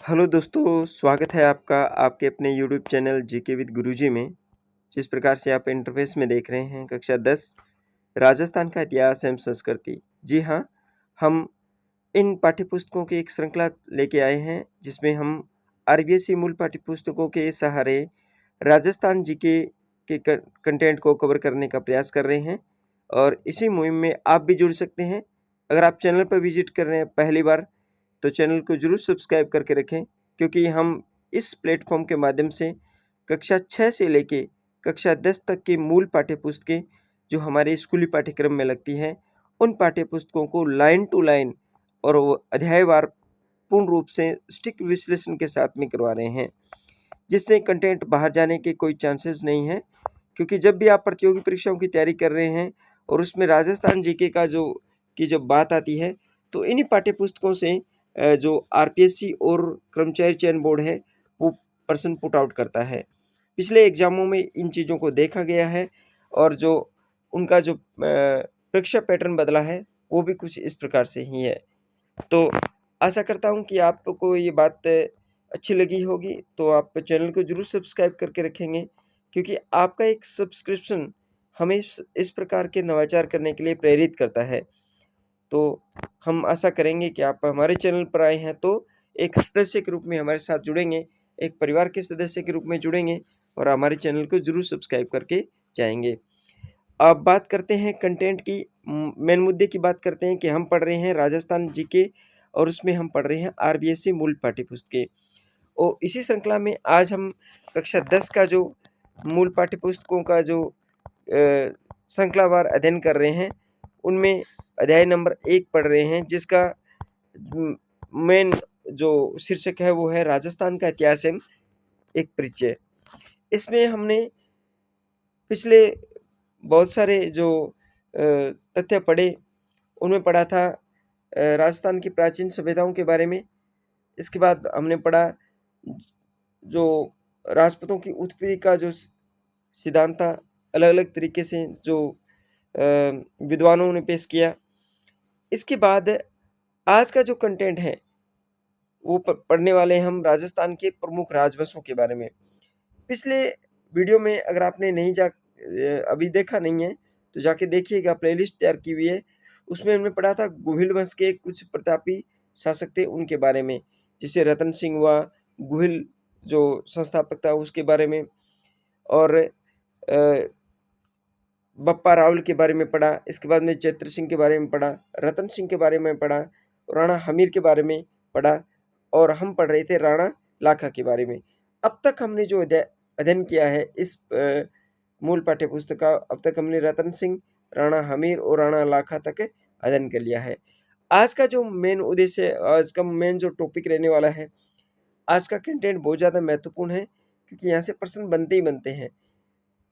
Hello दोस्तों, स्वागत है आपका आपके अपने यूट्यूब चैनल जीके विद गुरुजी में। जिस प्रकार से आप इंटरफेस में देख रहे हैं कक्षा 10 राजस्थान का इतिहास एवं संस्कृति। जी हाँ, हम इन पाठ्यपुस्तकों की एक श्रृंखला लेके आए हैं जिसमें हम आरबीएसई मूल पाठ्यपुस्तकों के सहारे राजस्थान जीके के कंटेंट को कवर करने का प्रयास कर रहे हैं और इसी मुहिम में आप भी जुड़ सकते हैं। अगर आप चैनल पर विजिट कर रहे हैं पहली बार तो चैनल को ज़रूर सब्सक्राइब करके रखें, क्योंकि हम इस प्लेटफॉर्म के माध्यम से कक्षा 6 से लेके कक्षा 10 तक की मूल पाठ्यपुस्तकें जो हमारे स्कूली पाठ्यक्रम में लगती हैं, उन पाठ्यपुस्तकों को लाइन टू लाइन और वो अध्यायवार पूर्ण रूप से स्टिक विश्लेषण के साथ में करवा रहे हैं, जिससे कंटेंट बाहर जाने के कोई चांसेस नहीं है। क्योंकि जब भी आप प्रतियोगी परीक्षाओं की तैयारी कर रहे हैं और उसमें राजस्थान जीके का जब बात आती है, तो इन्हीं पाठ्यपुस्तकों से जो आरपीएससी और कर्मचारी चयन बोर्ड है वो प्रश्न पुट आउट करता है। पिछले एग्जामों में इन चीज़ों को देखा गया है और जो उनका परीक्षा पैटर्न बदला है वो भी कुछ इस प्रकार से ही है। तो आशा करता हूँ कि आपको ये बात अच्छी लगी होगी, तो आप चैनल को ज़रूर सब्सक्राइब करके रखेंगे, क्योंकि आपका एक सब्सक्रिप्शन हमें इस प्रकार के नवाचार करने के लिए प्रेरित करता है। तो हम आशा करेंगे कि आप हमारे चैनल पर आए हैं तो एक सदस्य के रूप में हमारे साथ जुड़ेंगे, एक परिवार के सदस्य के रूप में जुड़ेंगे और हमारे चैनल को ज़रूर सब्सक्राइब करके जाएँगे। अब बात करते हैं कंटेंट की, मेन मुद्दे की बात करते हैं कि हम पढ़ रहे हैं राजस्थान जीके और उसमें हम पढ़ रहे हैं आरबीएससी मूल पाठ्यपुस्तकें। और इसी श्रृंखला में आज हम कक्षा 10 का जो मूल पाठ्यपुस्तकों का श्रृंखलावार अध्ययन कर रहे हैं, उनमें अध्याय नंबर 1 पढ़ रहे हैं, जिसका मेन जो शीर्षक है वो है राजस्थान का इतिहास एवं एक परिचय। इसमें हमने पिछले बहुत सारे तथ्य पढ़े, उनमें पढ़ा था राजस्थान की प्राचीन सभ्यताओं के बारे में। इसके बाद हमने पढ़ा जो राजपूतों की उत्पत्ति का जो सिद्धांत था, अलग-अलग तरीके से जो विद्वानों ने पेश किया। इसके बाद आज का जो कंटेंट है वो पढ़ने वाले हैं हम राजस्थान के प्रमुख राजवंशों के बारे में। पिछले वीडियो में अगर आपने अभी देखा नहीं है तो जाके देखिएगा, प्लेलिस्ट तैयार की हुई है। उसमें हमने पढ़ा था गुहिल वंश के कुछ प्रतापी शासक थे उनके बारे में, जैसे रतन सिंह हुआ, गुहिल जो संस्थापक था उसके बारे में, और बप्पा रावल के बारे में पढ़ा। इसके बाद में चैत्र सिंह के बारे में पढ़ा, रतन सिंह के बारे में पढ़ा, राणा हमीर के बारे में पढ़ा और हम पढ़ रहे थे राणा लाखा के बारे में। अब तक हमने जो अध्ययन किया है इस मूल पाठ्यपुस्तक का, अब तक हमने रतन सिंह, राणा हमीर और राणा लाखा तक अध्ययन कर लिया है। आज का जो मेन उद्देश्य, आज का मेन जो टॉपिक रहने वाला है, आज का कंटेंट बहुत ज़्यादा महत्वपूर्ण है, क्योंकि यहाँ से प्रश्न बनते ही बनते हैं।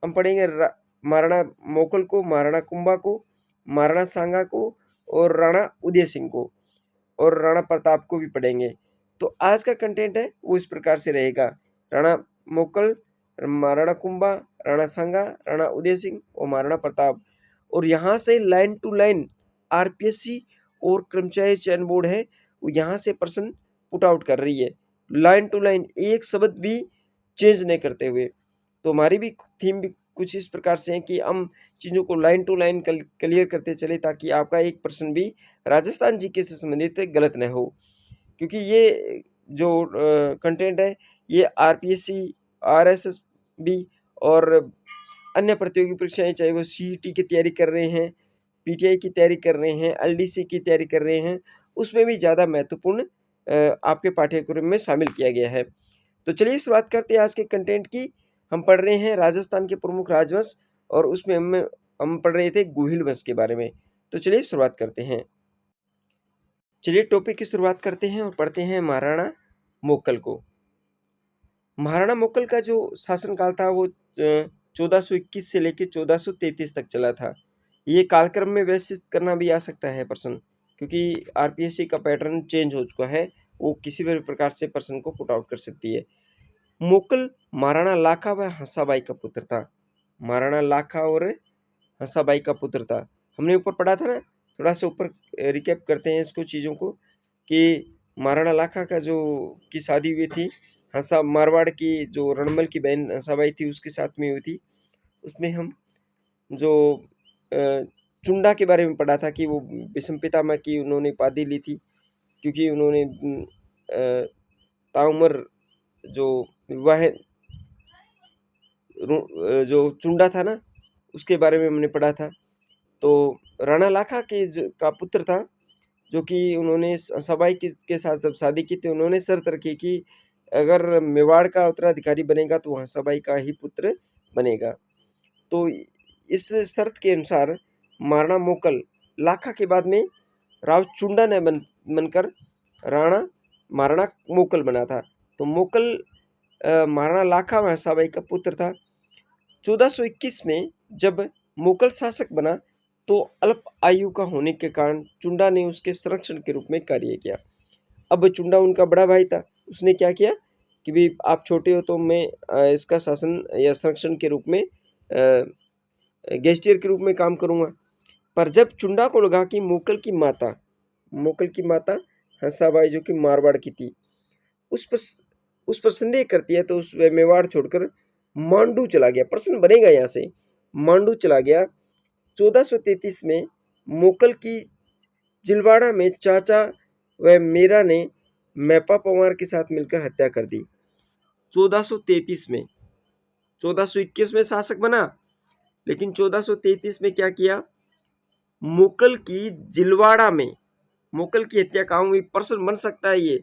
हम पढ़ेंगे महाराणा मोकल को, महाराणा कुंभा को, महाराणा सांगा को और राणा उदय सिंह को, और राणा प्रताप को भी पढ़ेंगे। तो आज का कंटेंट है वो इस प्रकार से रहेगा: राणा मोकल, महाराणा कुंभा, राणा सांगा, राणा उदय सिंह और महाराणा प्रताप। और यहाँ से लाइन टू लाइन आरपीएससी और कर्मचारी चयन बोर्ड है वो यहाँ से प्रश्न पुट आउट कर रही है, लाइन टू लाइन, एक शब्द भी चेंज नहीं करते हुए। तो हमारी भी थीम भी कुछ इस प्रकार से है कि हम चीज़ों को लाइन टू लाइन क्लियर करते चले, ताकि आपका एक प्रश्न भी राजस्थान जीके से संबंधित गलत न हो। क्योंकि ये जो कंटेंट है ये आरपीएससी, आरएसएसबी और अन्य प्रतियोगी परीक्षाएं, चाहे वो सीईटी की तैयारी कर रहे हैं, पीटीआई की तैयारी कर रहे हैं, एलडीसी की तैयारी कर रहे हैं, उसमें भी ज़्यादा महत्वपूर्ण आपके पाठ्यक्रम में शामिल किया गया है। तो चलिए शुरुआत करते हैं आज के कंटेंट की। हम पढ़ रहे हैं राजस्थान के प्रमुख राजवंश और उसमें हम पढ़ रहे थे गुहिल वंश के बारे में। तो चलिए शुरुआत करते हैं। चलिए टॉपिक की शुरुआत करते हैं और पढ़ते हैं महाराणा मोकल को। महाराणा मोकल का जो शासनकाल था वो 1421 से लेकर 1433 तक चला था। ये कालक्रम में व्यवस्थित करना भी आ सकता है प्रश्न, क्योंकि आरपीएससी का पैटर्न चेंज हो चुका है, वो किसी भी प्रकार से प्रश्न को पुट आउट कर सकती है। मोकल महाराणा लाखा व हंसाबाई का पुत्र था। महाराणा लाखा और हंसाबाई का पुत्र था। हमने ऊपर पढ़ा था ना, थोड़ा सा ऊपर रिकैप करते हैं इसको, चीज़ों को, कि महाराणा लाखा का जो की शादी हुई थी हंसा मारवाड़ की जो रणमल की बहन हंसाबाई थी उसके साथ में हुई थी। उसमें हम जो अ, चुंडा के बारे में पढ़ा था कि वो भीष्म पितामह की उन्होंने उपाधि ली थी क्योंकि उन्होंने ताउम्र जो विवाह जो चुंडा था ना उसके बारे में हमने पढ़ा था। तो राणा लाखा का पुत्र था जो कि उन्होंने सबाई के साथ जब शादी की तो उन्होंने शर्त रखी कि अगर मेवाड़ का उत्तराधिकारी बनेगा तो वहाँ सबाई का ही पुत्र बनेगा। तो इस शर्त के अनुसार महाराणा मोकल लाखा के बाद में राव चुंडा ने बनकर राणा महाराणा मोकल बना था। तो मोकल महाराणा लाखा महासाबाई का पुत्र था। 1421 में जब मुगल शासक बना तो अल्प आयु का होने के कारण चुंडा ने उसके संरक्षण के रूप में कार्य किया। अब चुंडा उनका बड़ा भाई था, उसने क्या किया कि भी आप छोटे हो तो मैं इसका शासन या संरक्षण के रूप में गेस्टियर के रूप में काम करूंगा। पर जब चुंडा को लगा कि मोकल की माता हंसाबाई जो कि मारवाड़ की थी उस पर उस पर संदेह करती है तो उस मेवाड़ छोड़कर मांडू चला गया। प्रश्न बनेगा यहाँ से, मांडू चला गया। 1433 में मोकल की जिलवाड़ा में चाचा व मीरा ने मैपा पवार के साथ मिलकर हत्या कर दी। 1433 में 1421 में शासक बना लेकिन 1433 में क्या किया, मोकल की जिलवाड़ा में मोकल की हत्या कहाँ हुई। प्रश्न बन सकता है, ये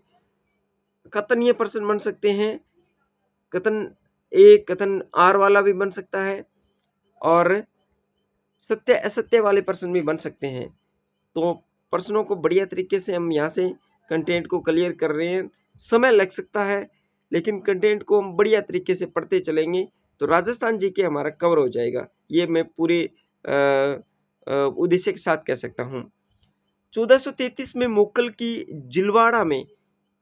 कथन ये प्रश्न बन सकते हैं, कथन ए कथन आर वाला भी बन सकता है और सत्य असत्य वाले प्रश्न भी बन सकते हैं। तो प्रश्नों को बढ़िया तरीके से हम यहाँ से कंटेंट को क्लियर कर रहे हैं। समय लग सकता है लेकिन कंटेंट को हम बढ़िया तरीके से पढ़ते चलेंगे तो राजस्थान जी के हमारा कवर हो जाएगा, ये मैं पूरे उद्देश्य के साथ कह सकता हूँ। 1433 में मोकल की जिलवाड़ा में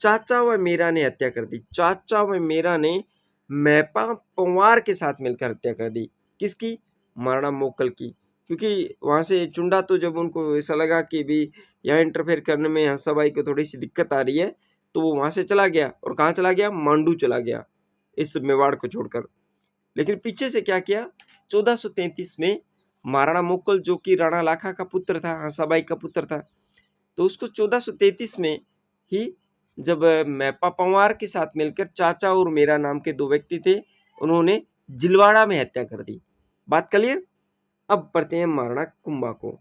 चाचा व मीरा ने हत्या कर दी। चाचा व मीरा ने मैपा पंवार के साथ मिलकर हत्या कर दी। किसकी? महाराणा मोकल की। क्योंकि वहां से चुंडा तो जब उनको ऐसा लगा कि भी यहाँ इंटरफेयर करने में हंसाबाई को थोड़ी सी दिक्कत आ रही है तो वो वहां से चला गया। और कहाँ चला गया? मांडू चला गया इस मेवाड़ को छोड़कर। लेकिन पीछे से क्या किया, 1433 में महाराणा मोकल जो कि राणा लाखा का पुत्र था, हंसाबाई का पुत्र था, तो उसको 1433 में ही जब मैपा पंवार के साथ मिलकर चाचा और मेरा नाम के दो व्यक्ति थे, उन्होंने जिलवाड़ा में हत्या कर दी। बात क्लियर? अब पढ़ते हैं महाराणा कुंभा को।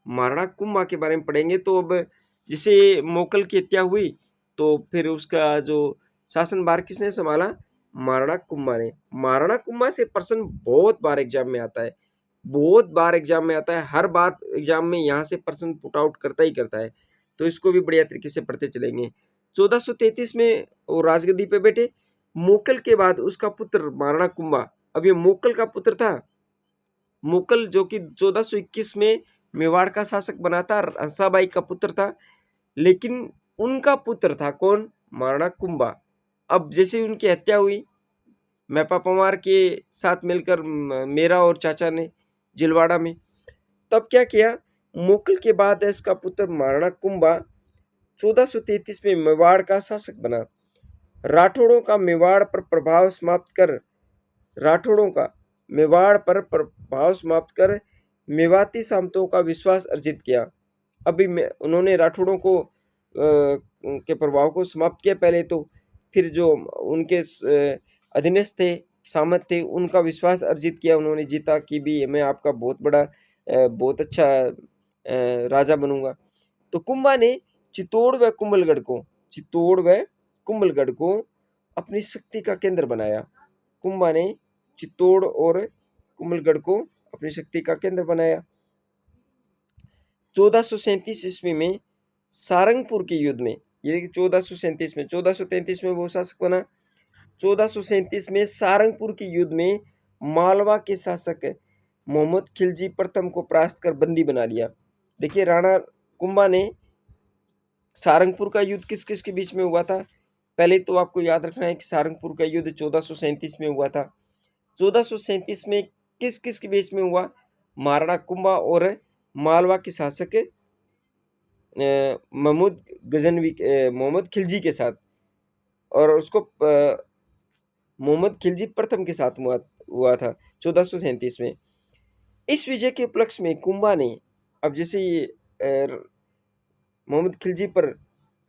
महाराणा कुंभा के बारे में पढ़ेंगे तो अब जिसे मोकल की हत्या हुई तो फिर उसका जो शासनभार किसने संभाला? महाराणा कुंभा ने। महाराणा कुंभा से प्रश्न बहुत बार एग्जाम में आता है, बहुत बार एग्जाम में आता है, हर बार एग्जाम में यहाँ से प्रश्न पुट आउट करता ही करता है। तो इसको भी बढ़िया तरीके से पढ़ते चलेंगे। 1433 में वो राजगद्दी पे बैठे। मोकल के बाद उसका पुत्र महाराणा कुंभा, अब ये मोकल का पुत्र था। मोकल जो कि 1421 में मेवाड़ का शासक बना था, हंसाबाई का पुत्र था, लेकिन उनका पुत्र था कौन? महाराणा कुंभा। अब जैसे उनकी हत्या हुई मैपा पंवार के साथ मिलकर मेरा और चाचा ने जिलवाड़ा में, तब क्या किया, मोकल के बाद इसका पुत्र महाराणा कुंभा 1433 में मेवाड़ का शासक बना। राठौड़ों का मेवाड़ पर प्रभाव समाप्त कर राठौड़ों का मेवाड़ पर प्रभाव समाप्त कर मेवाती सामंतों का विश्वास अर्जित किया। अभी उन्होंने राठौड़ों को के प्रभाव को समाप्त किया पहले, तो फिर जो उनके अधीनस्थ थे, सामंत थे, उनका विश्वास अर्जित किया उन्होंने, जीता कि भी मैं आपका बहुत बड़ा बहुत अच्छा राजा बनूंगा। तो कुंभा ने चित्तौड़ व कुंभलगढ़ को अपनी शक्ति का केंद्र बनाया। कुंभा ने चित्तौड़ और कुंभलगढ़ को अपनी शक्ति का केंद्र बनाया। 1437 ईस्वी में सारंगपुर के युद्ध में, ये 1433 में वो शासक बना। 1437 में सारंगपुर के युद्ध में मालवा के शासक मोहम्मद खिलजी प्रथम को परास्त कर बंदी बना लिया। देखिए राणा कुंभा ने सारंगपुर का युद्ध किस किस के बीच में हुआ था, पहले तो आपको याद रखना है कि सारंगपुर का युद्ध 1437 में हुआ था। 1437 में किस किस के बीच में हुआ? महाराणा कुंभा और मालवा के शासक महमूद गजनवी मोहम्मद खिलजी के साथ, और उसको मोहम्मद खिलजी प्रथम के साथ हुआ था 1437 में। इस विजय के उपलक्ष्य में कुंभा ने, अब जैसे ये मोहम्मद खिलजी पर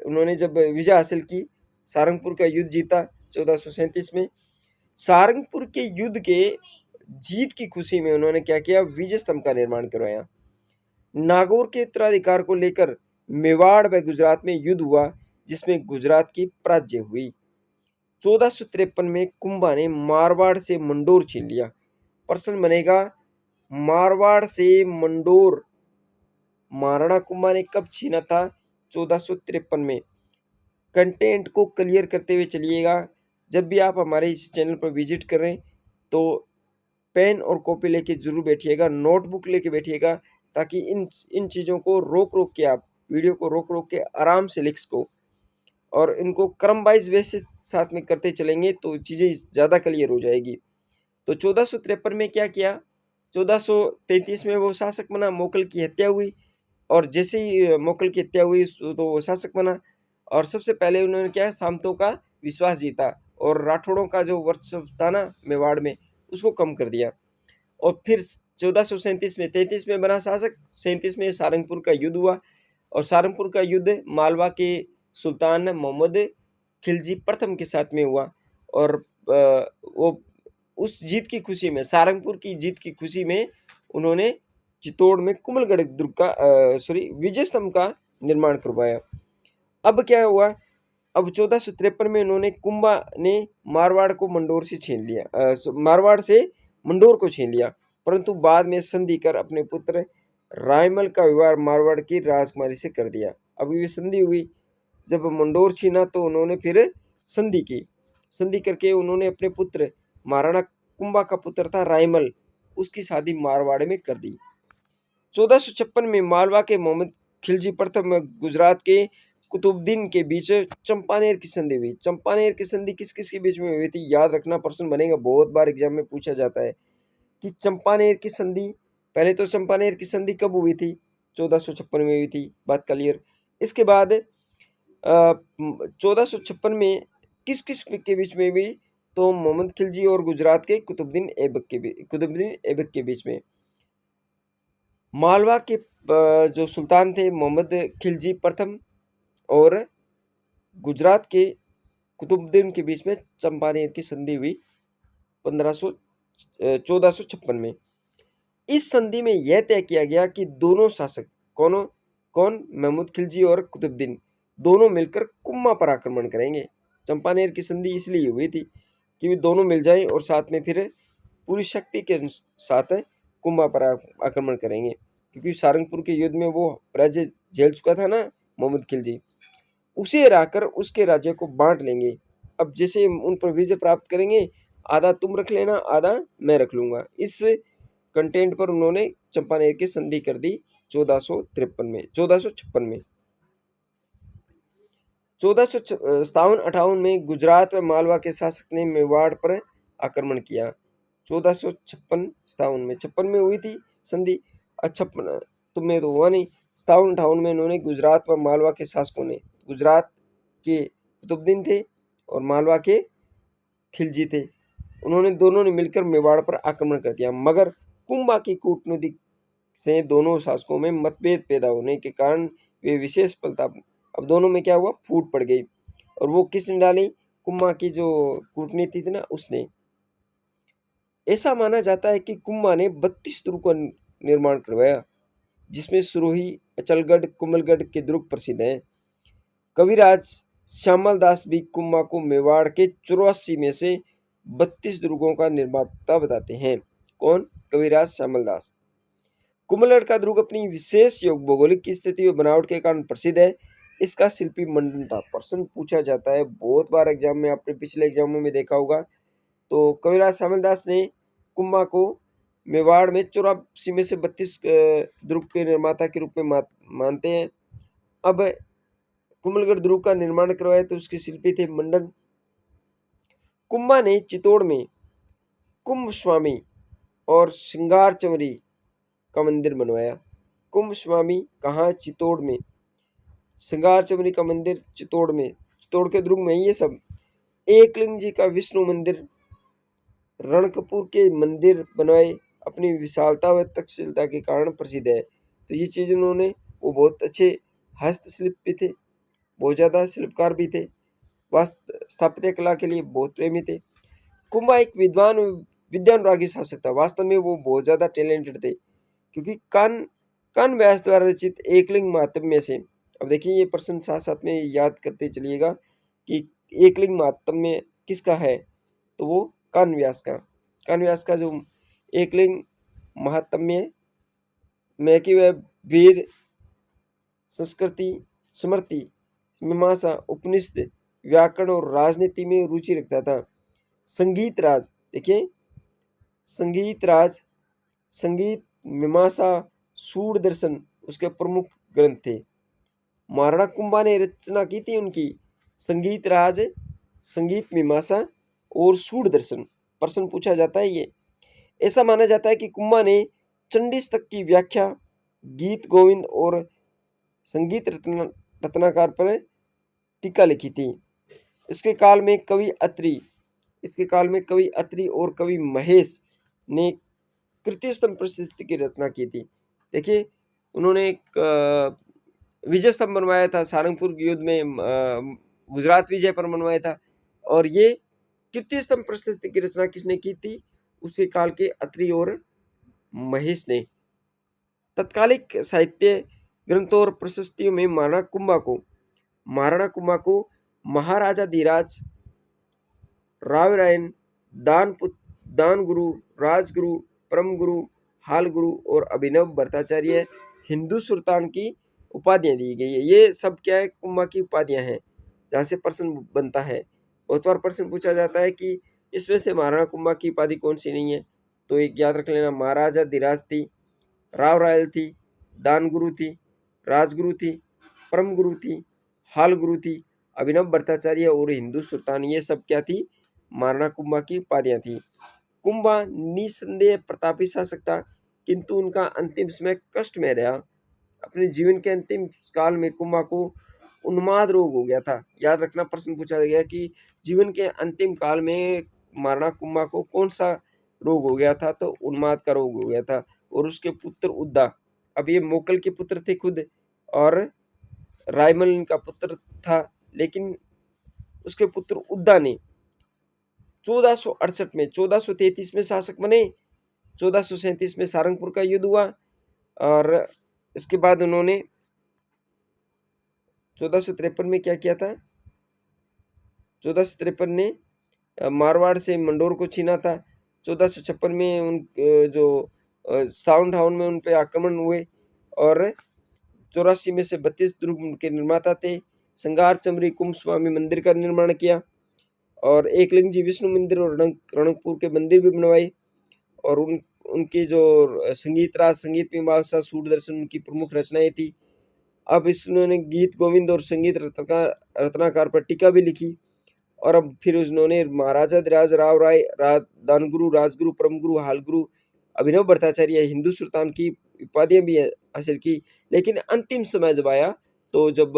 उन्होंने जब विजय हासिल की, सारंगपुर का युद्ध जीता 1437 में, सारंगपुर के युद्ध के जीत की खुशी में उन्होंने क्या किया, विजय स्तंभ का निर्माण करवाया। नागौर के उत्तराधिकार को लेकर मेवाड़ व गुजरात में युद्ध हुआ, जिसमें गुजरात की पराजय हुई। 1453 में कुंभा ने मारवाड़ से मंडोर छीन लिया। प्रश्न बनेगा, मारवाड़ से मंडोर महाराणा कुंभा ने कब छीना था? 1453 में। कंटेंट को क्लियर करते हुए चलिएगा। जब भी आप हमारे इस चैनल पर विजिट करें तो पेन और कॉपी लेके जरूर बैठिएगा, नोटबुक लेके बैठिएगा, ताकि इन चीज़ों को रोक रोक के, आप वीडियो को रोक रोक के आराम से लिख सको, और इनको क्रम वाइज वे से साथ में करते चलेंगे तो चीज़ें ज़्यादा क्लियर हो जाएगी। तो 1453 में क्या किया, 1433 में वो शासक बना, मोकल की हत्या हुई, और जैसे ही मोकल की हत्या हुई तो वो शासक बना, और सबसे पहले उन्होंने क्या, सामंतों का विश्वास जीता, और राठौड़ों का जो वर्चस्व था ना मेवाड़ में, उसको कम कर दिया। और फिर 1437 में, 33 में बना शासक, 37 में सारंगपुर का युद्ध हुआ, और सारंगपुर का युद्ध मालवा के सुल्तान मोहम्मद खिलजी प्रथम के साथ में हुआ, और वो उस जीत की खुशी में, सारंगपुर की जीत की खुशी में, उन्होंने चित्तौड़ में कुंभलगढ़ दुर्ग का विजय स्तंभ का निर्माण करवाया। अब क्या हुआ, अब 1453 में उन्होंने, कुंभा ने मारवाड़ को मंडोर से छीन लिया, मारवाड़ से मंडोर को छीन लिया, परंतु बाद में संधि कर अपने पुत्र रायमल का विवाह मारवाड़ की राजकुमारी से कर दिया। अभी भी संधि हुई, जब मंडोर छीना तो उन्होंने फिर संधि की, संधि करके उन्होंने अपने पुत्र, महाराणा कुंभा का पुत्र था रायमल, उसकी शादी मारवाड़ में कर दी। 1456 में मालवा के मोहम्मद खिलजी प्रथम गुजरात के कुतुबुद्दीन के बीच चंपानेर की संधि हुई। चंपानेर की संधि किस किस के बीच में हुई थी, याद रखना, प्रश्न बनेगा, बहुत बार एग्जाम में पूछा जाता है कि चंपानेर की संधि, पहले तो चंपानेर की संधि कब हुई थी, 1456 में हुई थी, बात क्लियर। इसके बाद 1456 में किस किस के बीच में हुई, तो मोहम्मद खिलजी और गुजरात के कुतुबुद्दीन ऐबक के बीच में। मालवा के जो सुल्तान थे मोहम्मद खिलजी प्रथम, और गुजरात के कुतुबुद्दीन के बीच में चंपानेर की संधि हुई 1456 में। इस संधि में यह तय किया गया कि दोनों शासक, कौन, महमूद खिलजी और कुतुबुद्दीन, दोनों मिलकर कुम्मा पर आक्रमण करेंगे। चंपानेर की संधि इसलिए हुई थी कि वे दोनों मिल जाए और साथ में फिर पूरी शक्ति के साथ कुम्मा पर आक्रमण करेंगे, क्योंकि सारंगपुर के युद्ध में वो पराजय झेल चुका था ना मोहम्मद खिलजी, उसे हराकर उसके राज्य को बांट लेंगे। अब जैसे उन पर विजय प्राप्त करेंगे, आधा तुम रख लेना, आधा मैं रख लूंगा। इस कंटेंट पर उन्होंने चंपानेर की संधि कर दी 1456 में। 1457-58 में गुजरात व मालवा के शासक ने मेवाड़ पर आक्रमण किया। 1456-57 में, 56 में हुई थी संधि, 56 तुम्हें तो हुआ नहीं। 57-58 में उन्होंने गुजरात व मालवा के शासकों ने, गुजरात के कुतुबुद्दीन थे और मालवा के खिलजी थे, उन्होंने दोनों ने मिलकर मेवाड़ पर आक्रमण कर दिया, मगर कुंभा की कूटनीति से दोनों शासकों में मतभेद पैदा होने के कारण वे विशेष फलता, अब दोनों में क्या हुआ, फूट पड़ गई, और वो किसने डाली, कुंभा की जो कूटनीति थी ना उसने। ऐसा माना जाता है कि कुंभा ने 32 दुर्ग का निर्माण करवाया, जिसमें सुरोही, अचलगढ़, कुंभलगढ़ के दुर्ग प्रसिद्ध हैं। कविराज श्यामल दास भी कुंभा को मेवाड़ के 84 में से 32 दुर्गों का निर्माता बताते हैं। कौन, कविराज श्यामल दास। कुंभलगढ़ का दुर्ग अपनी विशेष भौगोलिक की स्थिति व बनावट के कारण प्रसिद्ध है। इसका शिल्पी मंडन था, प्रश्न पूछा जाता है बहुत बार एग्जाम में, आपने पिछले एग्जामों में देखा होगा। तो कविराज श्यामल दास ने कुंभा को मेवाड़ में 84 में से 32 दुर्ग के निर्माता के रूप में मानते हैं। अब कुंभलगढ़ दुर्ग का निर्माण करवाया तो उसके शिल्पी थे मंडन। कुंभा ने चित्तौड़ में कुंभ स्वामी और श्रृंगार चमरी का मंदिर बनवाया। कुंभ स्वामी कहाँ, चित्तौड़ में। श्रृंगार चमनी का मंदिर चित्तौड़ में, चित्तौड़ के दुर्ग में ये सब। एकलिंग जी का विष्णु मंदिर, रणकपुर के मंदिर बनवाए अपनी विशालता व तक्षशिलता के कारण प्रसिद्ध है। तो ये चीज़ उन्होंने, वो बहुत अच्छे हस्तशिल्प भी थे, बहुत ज़्यादा शिल्पकार भी थे, वास्तु स्थापत्य कला के लिए बहुत प्रेमी थे। कुंभा एक विद्वान विद्यानुरागी शासक था। वास्तव में वो बहुत ज़्यादा टैलेंटेड थे, क्योंकि कान व्यास द्वारा रचित एकलिंग महात्म्य से, अब देखिए ये प्रश्न साथ साथ में याद करते चलिएगा कि एकलिंग महात्म्य किसका है, तो वो कान व्यास का जो एकलिंग महात्म्य में कि वह वेद, संस्कृति, स्मृति, मीमांसा, उपनिषद, व्याकरण और राजनीति में रुचि रखता था। संगीत राज, देखिए संगीत राज, संगीत, मीमांसा, सूर दर्शन उसके प्रमुख ग्रंथ थे। महाराणा कुंभा ने रचना की थी उनकी संगीत राज, संगीत, मीमांसा और सूर दर्शन। प्रश्न पूछा जाता है ये। ऐसा माना जाता है कि कुंभा ने चंडीस्तक की व्याख्या, गीत गोविंद और संगीत रत्नाकर पर टीका लिखी थी। इसके काल में कवि अत्रि और कवि महेश ने कृति स्तंभ प्रशस्ति की रचना की थी। देखिए उन्होंने एक विजय स्तंभ बनवाया था सारंगपुर युद्ध में, गुजरात विजय पर बनवाया था। और ये कृति स्तंभ प्रशस्ति की रचना किसने की थी, उसके काल के अत्रि और महेश ने। तत्कालिक साहित्य ग्रंथों और प्रशस्तियों में महाराणा कुंभा को महाराजा धीराज, रावरायन, दान गुरु, राजगुरु, परम गुरु, हाल गुरु और अभिनव भट्टाचार्य हिंदू सुल्तान की उपाधियां दी गई है। ये सब क्या है, कुंभा की उपाधियां हैं, जहाँ से प्रश्न बनता है। बहुत बार प्रश्न पूछा जाता है कि इसमें से महाराणा कुंभा की उपाधि कौन सी नहीं है, तो एक याद रख लेना, महाराजा धीराज थी, राव रायल थी, दान गुरु थी, राजगुरु थी, परम गुरु थी, हाल गुरु थी, अभिनव भट्टाचार्य और हिंदू सुल्तान, ये सब क्या थी, महाराणा कुंभा की उपाधियां थी। कुंभा निसंदेह प्रतापी शासक था, किंतु उनका अंतिम समय कष्ट में रहा। अपने जीवन के अंतिम काल में कुंभा को उन्माद रोग हो गया था। याद रखना, प्रश्न पूछा गया कि जीवन के अंतिम काल में महाराणा कुंभा को कौन सा रोग हो गया था, तो उन्माद का रोग हो गया था। और उसके पुत्र उद्दा, अब ये मोकल के पुत्र थे खुद, और रायमल इनका पुत्र था, लेकिन उसके पुत्र उद्दा ने 1468 में, 1433 में शासक बने, 1437 में सारंगपुर का युद्ध हुआ, और इसके बाद उन्होंने 1453 में क्या किया था, 1453 ने मारवाड़ से मंडोर को छीना था। 1456 में उन जो साउंड टाउन में उन पे आक्रमण हुए, और 84 में से 32 दुर्ग के निर्माता थे। संगार चमरी कुंभ स्वामी मंदिर का निर्माण किया, और एकलिंग जी विष्णु मंदिर और रणकपुर के मंदिर भी बनवाए। और उनकी जो संगीत राज, संगीत मीमांसा, सूरदर्शन उनकी प्रमुख रचनाएं थी। अब इन्होंने गीत गोविंद और संगीत रत्नाकर पर टीका भी लिखी। और अब फिर उन्होंने महाराजा धीराज, राव राय, दानगुरु, राजगुरु, परम गुरु, हाल गुरु, अभिनव भट्टाचार्य हिंदू सुल्तान की उपाधियां भी हासिल की। लेकिन अंतिम समय जब आया, तो जब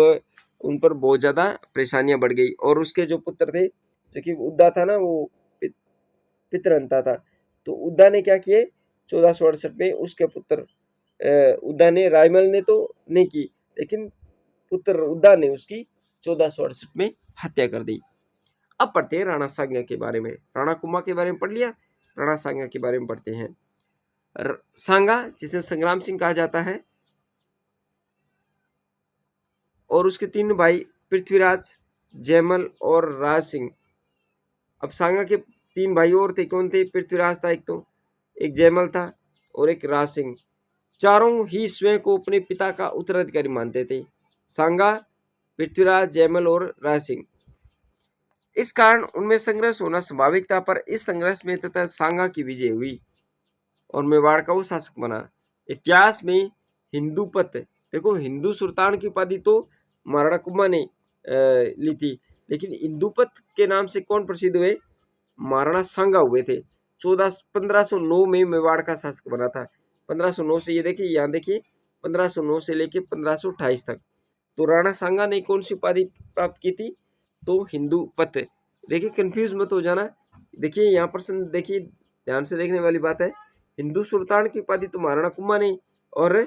उन पर बहुत ज्यादा परेशानियां बढ़ गई, और उसके जो पुत्र थे, जो कि उद्दा था ना, वो पितरंता था, तो उद्दा ने क्या किए, 1468 में उसके पुत्र उद्दा ने, रायमल ने तो नहीं की, लेकिन पुत्र उद्दा ने उसकी 1468 में हत्या कर दी। अब पढ़ते हैं राणा सांगा के बारे में। राणा कुंभा के बारे में पढ़ लिया, राणा सांगा के बारे में पढ़ते हैं। सांगा, जिसे संग्राम सिंह कहा जाता है, और उसके 3 भाई पृथ्वीराज, जयमल और राज सिंह। अब सांगा के 3 भाई और थे, कौन थे, पृथ्वीराज था एक, तो एक जयमल था, और एक राज सिंह। चारों ही स्वयं को अपने पिता का उत्तराधिकारी मानते थे, सांगा, पृथ्वीराज, जयमल और राज सिंह। इस कारण उनमें संघर्ष होना स्वाभाविक था, पर इस संघर्ष में तथा सांगा की विजय हुई और मेवाड़ का वो शासक बना। इतिहास में हिंदूपत, देखो हिंदू सुल्तान की उपाधि तो महाराणा कुंभा ने ली थी, लेकिन हिंदूपत के नाम से कौन प्रसिद्ध हुए, महाराणा सांगा हुए थे। 1509 में मेवाड़ का शासक बना था। 1509 से, ये देखिए, यहाँ देखिए, 1509 से लेके 1528 तक, तो राणा सांगा ने कौन सी उपाधि प्राप्त की थी? तो हिंदूपत। देखिए कंफ्यूज मत हो जाना। देखिए यहाँ प्रश्न देखिए ध्यान से देखने वाली बात है। हिंदू सुल्तान की उपाधि तो महाराणा कुंभा ने और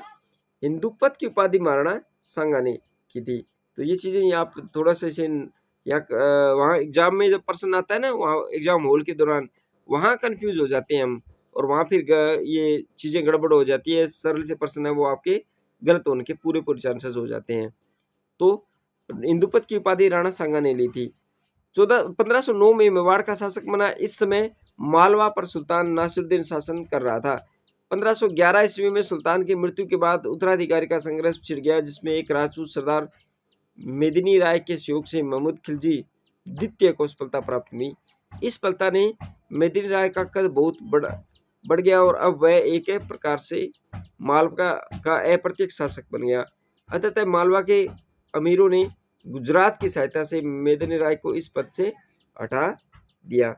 हिंदूपत की उपाधि महाराणा सांगा ने की थी। तो ये चीजें आप थोड़ा सा इसे यहाँ वहाँ एग्जाम में जब प्रश्न आता है ना, वहाँ एग्जाम हॉल के दौरान वहाँ कंफ्यूज हो जाते हैं हम, और वहाँ फिर ये चीजें गड़बड़ हो जाती है। सरल से प्रश्न है वो आपके गलत होने के पूरे पूरे चांसेस हो जाते हैं। तो इंदुपत की उपाधि राणा सांगा ने ली थी। 1509 में मेवाड़ का शासक बना। इस समय मालवा पर सुल्तान नासिरुद्दीन शासन कर रहा था। 1511 ईस्वी में सुल्तान की मृत्यु के बाद उत्तराधिकारी का संघर्ष छिड़ गया, जिसमें एक राजपूत सरदार मेदिनी राय के सहयोग से महमूद खिलजी द्वितीय को सफलता प्राप्त हुई। इस सफलता ने मेदिनी राय का कद बहुत बढ़ गया और अब वह एक प्रकार से मालवा का अप्रत्यक्ष शासक बन गया। अतः मालवा के अमीरों ने गुजरात की सहायता से मेदिनी राय को इस पद से हटा दिया।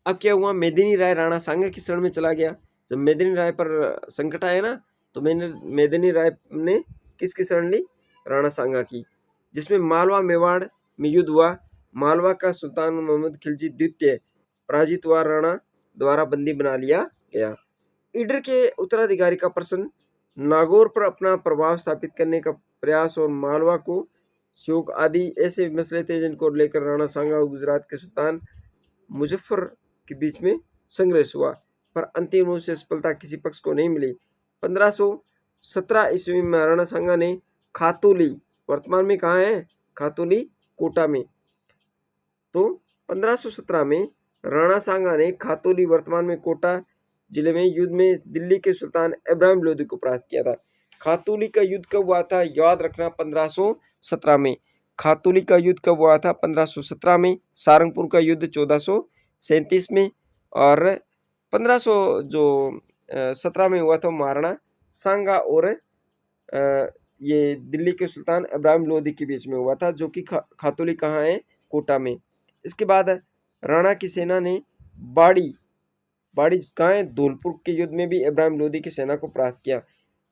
अब क्या हुआ, मेदिनी राय राणा सांगा की शरण में चला गया। जब मेदिनी राय पर संकट आया ना, तो मेदिनी राय ने किसकी शरण ली? राणा सांगा की, जिसमें मालवा मेवाड़ में युद्ध हुआ। मालवा का सुल्तान मोहम्मद खिलजी द्वितीय पराजित हुआ, राणा द्वारा बंदी बना लिया गया। ईडर के उत्तराधिकारी का प्रश्न, नागौर पर अपना प्रभाव स्थापित करने का प्रयास और मालवा को सहयोग आदि ऐसे मसले थे जिनको लेकर राणा सांगा और गुजरात के सुल्तान मुजफ्फर के बीच में संघर्ष हुआ, पर अंतिम रूप से सफलता किसी पक्ष को नहीं मिली। 1517 ईस्वी में राणा सांगा ने खातौली, वर्तमान में कहाँ है? खातौली कोटा में। तो 1517 में राणा सांगा ने खातौली, वर्तमान में कोटा जिले में युद्ध में दिल्ली के सुल्तान इब्राहिम लोदी को पराजित किया था। खातौली का युद्ध कब हुआ था? याद रखना 1517 में। खातौली का युद्ध कब हुआ था? 1517 में। सारंगपुर का युद्ध 1437 में, और 1517 में हुआ था महाराणा सांगा और ये दिल्ली के सुल्तान इब्राहिम लोदी के बीच में हुआ था, जो कि खातौली कहाँ है? कोटा में। इसके बाद राणा की सेना ने बाड़ी कहाँ है? धौलपुर के युद्ध में भी इब्राहिम लोदी की सेना को परास्त किया।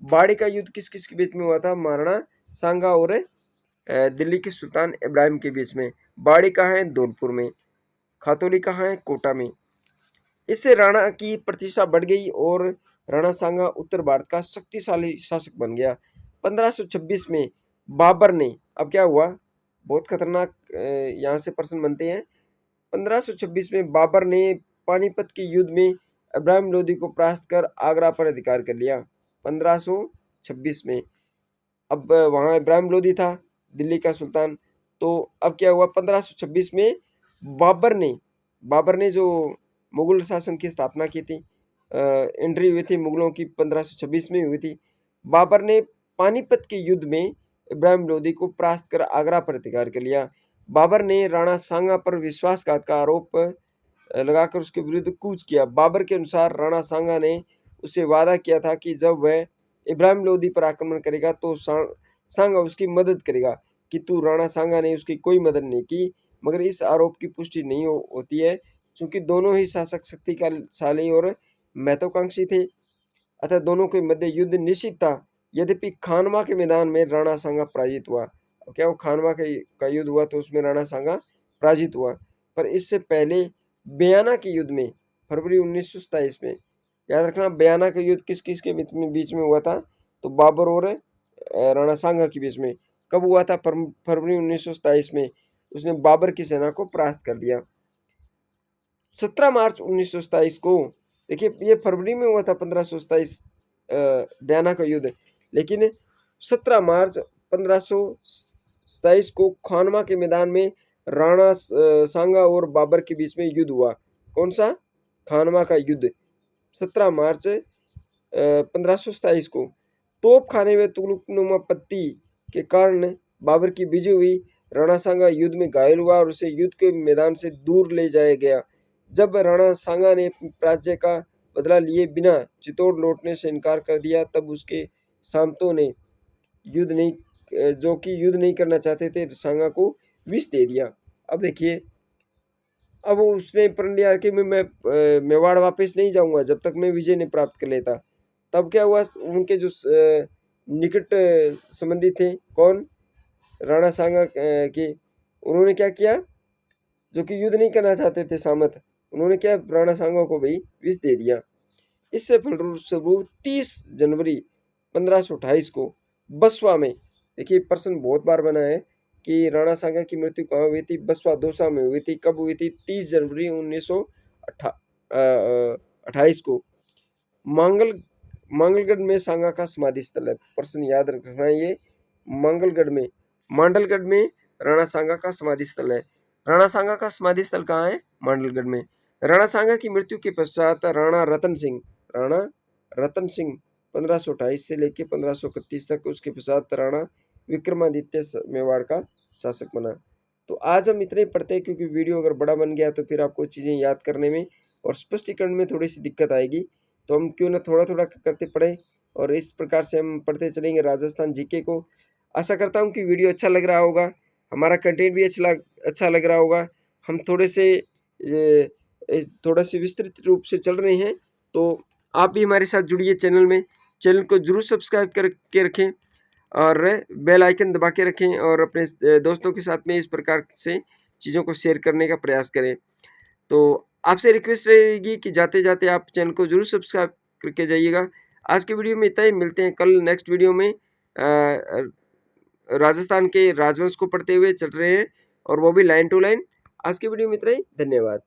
बाड़ी का युद्ध किस किस के बीच में हुआ था? महाराणा सांगा और दिल्ली के सुल्तान इब्राहिम के बीच में। बाड़ी कहाँ है? धौलपुर में। खातौली कहाँ है? कोटा में। इससे राणा की प्रतिष्ठा बढ़ गई और राणा सांगा उत्तर भारत का शक्तिशाली शासक बन गया। 1526 में बाबर ने, अब क्या हुआ, बहुत खतरनाक यहाँ से प्रश्न बनते हैं। 1526 में बाबर ने पानीपत के युद्ध में इब्राहिम लोदी को परास्त कर आगरा पर अधिकार कर लिया। 1526 में अब वहाँ इब्राहिम लोदी था, दिल्ली का सुल्तान। तो अब क्या हुआ, 1526 में बाबर ने जो मुगल शासन की स्थापना की थी, एंट्री हुई थी मुगलों की 1526 में हुई थी। बाबर ने पानीपत के युद्ध में इब्राहिम लोदी को परास्त कर आगरा पर अधिकार कर लिया। बाबर ने राणा सांगा पर विश्वासघात का आरोप लगाकर उसके विरुद्ध कूच किया। बाबर के अनुसार राणा सांगा ने उसे वादा किया था कि जब वह इब्राहिम लोदी पर आक्रमण करेगा तो सांगा उसकी मदद करेगा, किंतु राणा सांगा ने उसकी कोई मदद नहीं की। मगर इस आरोप की पुष्टि नहीं होती है, क्योंकि दोनों ही शासक शक्तिशाली और महत्वाकांक्षी थे, अतः दोनों के मध्य युद्ध निश्चित था। यद्यपि खानवा के मैदान में राणा सांगा पराजित हुआ। क्या वो खानवा का युद्ध हुआ तो उसमें राणा सांगा पराजित हुआ। पर इससे पहले बयाना के युद्ध में फरवरी 1927 में, याद रखना बयाना का युद्ध किस किस के बीच में हुआ था? तो बाबर और राणा सांगा के बीच में। कब हुआ था? फरवरी 1927 में। उसने बाबर की सेना को परास्त कर दिया। 17 मार्च 1927 को, देखिए ये फरवरी में हुआ था 1527 बयाना का युद्ध, लेकिन 17 मार्च 1527 को खानवा के मैदान में राणा सांगा और बाबर के बीच में युद्ध हुआ। कौन सा? खानवा का युद्ध 17 मार्च 1527 को। तोप खाने में तुगलकनुमा पत्ती के कारण बाबर की विजय हुई। राणा सांगा युद्ध में घायल हुआ और उसे युद्ध के मैदान से दूर ले जाया गया। जब राणा सांगा ने राज्य का बदला लिए बिना चित्तौड़ लौटने से इनकार कर दिया, तब उसके सामंतों ने जो कि युद्ध नहीं करना चाहते थे, सांगा को विष दे दिया। अब देखिए, अब उसने प्रण लिया कि मैं मेवाड़ वापस नहीं जाऊंगा जब तक मैं विजय नहीं प्राप्त कर लेता। तब क्या हुआ, उनके जो निकट संबंधी थे। कौन? राणा सांगा के। उन्होंने क्या किया? जो कि युद्ध नहीं करना चाहते थे सामंत, उन्होंने क्या, राणा सांगा को भाई विष दे दिया। इससे फलस्वरूप 30 जनवरी 1528 को बसवा में, देखिए प्रश्न बहुत बार बना है कि राणा सांगा की मृत्यु कहाँ हुई थी? बसवा दौसा में हुई थी। कब हुई थी? 30 जनवरी 1928 को। मांगल मांगलगढ़ में सांगा का समाधि स्थल है। प्रश्न याद रखना ये, मांगलगढ़ में, मांडलगढ़ में राणा सांगा का समाधि स्थल है। राणा सांगा का समाधि स्थल कहाँ है? मांडलगढ़ में। राणा सांगा की मृत्यु के पश्चात राणा रतन सिंह 1528 से लेकर 1531 तक, उसके पश्चात राणा विक्रमादित्य मेवाड़ का शासक बना। तो आज हम इतने ही पढ़ते हैं, क्योंकि वीडियो अगर बड़ा बन गया तो फिर आपको चीजें याद करने में और स्पष्टीकरण में थोड़ी सी दिक्कत आएगी। तो हम क्यों ना थोड़ा थोड़ा करते पढ़े, और इस प्रकार से हम पढ़ते चलेंगे राजस्थान जीके को। आशा करता हूँ कि वीडियो अच्छा लग रहा होगा, हमारा कंटेंट भी अच्छा लग रहा होगा। हम थोड़ा से विस्तृत रूप से चल रहे हैं, तो आप भी हमारे साथ जुड़िए चैनल में। चैनल को जरूर सब्सक्राइब करके रखें और बेल आइकन दबा के रखें, और अपने दोस्तों के साथ में इस प्रकार से चीज़ों को शेयर करने का प्रयास करें। तो आपसे रिक्वेस्ट रहेगी कि जाते जाते आप चैनल को जरूर सब्सक्राइब करके जाइएगा। आज के वीडियो में इतना ही, मिलते हैं कल नेक्स्ट वीडियो में। राजस्थान के राजवंश को पढ़ते हुए चल रहे हैं, और वो भी लाइन टू लाइन। आज के वीडियो में इतना ही, धन्यवाद।